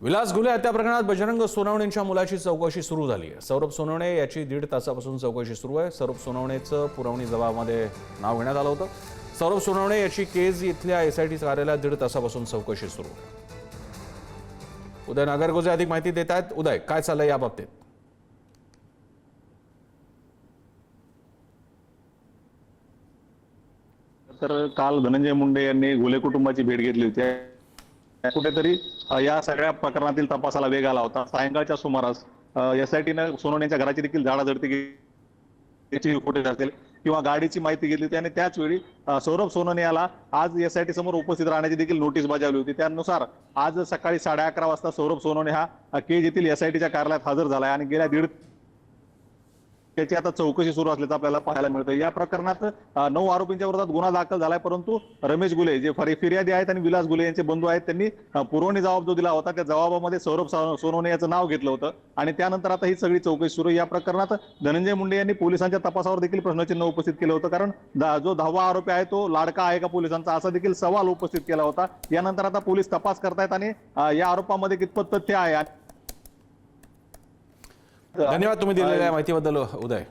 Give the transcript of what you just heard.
विलास घुले हत्या प्रकरणात बजरंग सोनवणेंच्या मुलाची चौकशी सुरू झाली आहे। सौरभ सोनवणे याची 1.5 तासापासून चौकशी सुरू आहे। सौरभ सोनवणेचं पुरवणी जबाबामध्ये नाव घेण्यात आलं होतं। सौरभ सोनवणे याची केज इथल्या एसआयटी कार्यालयात 1.5 तासापासून चौकशी सुरू आहे। उदय नागरगोजे अधिक माहिती देत आहेत। उदय, काय चाललंय या बाबतीत? तर काल धनंजय मुंडे यांनी घुले कुटुंबाची भेट घेतली होती। कुठेतरी या सगळ्या प्रकरणातील तपासाला वेग आला होता। सायंकाळच्या सुमारास एसआयटीनं सोनवणेंच्या घराची देखील झाडाझडती केली फुटेज असेल किंवा गाडीची माहिती घेतली होती आणि त्याच वेळी सौरभ सोनवणे याला आज एसआयटी समोर उपस्थित राहण्याची देखील नोटीस बजावली होती। त्यानुसार आज सकाळी 11:30 वाजता सौरभ सोनवणे हा केज येथील एसआयटीच्या कार्यालयात हजर झाला आणि गेल्या 1.5 त्याची आता चौकशी सुरू असल्याचं आपल्याला पाहायला मिळतं। या प्रकरणात 9 आरोपींच्या विरोधात गुन्हा दाखल झालाय, परंतु रमेश घुले जे फिर्यादी आहेत आणि विलास घुले यांचे बंधू आहेत त्यांनी पुरवणी जबाब जो दिला होता त्या जबाबामध्ये सौरभ सोनवणे याचं नाव घेतलं होतं आणि त्यानंतर आता ही सगळी चौकशी सुरू। या प्रकरणात धनंजय मुंडे यांनी पोलिसांच्या तपासावर देखील प्रश्नचिन्ह उपस्थित केलं होतं, कारण जो 10वा आरोपी आहे तो लाडका आहे का पोलिसांचा, असा देखील सवाल उपस्थित केला होता। यानंतर आता पोलीस तपास करतायत आणि या आरोपामध्ये कितपत तथ्य आहे। धन्यवाद तुम्ही दिलेल्या माहितीबद्दल उदय।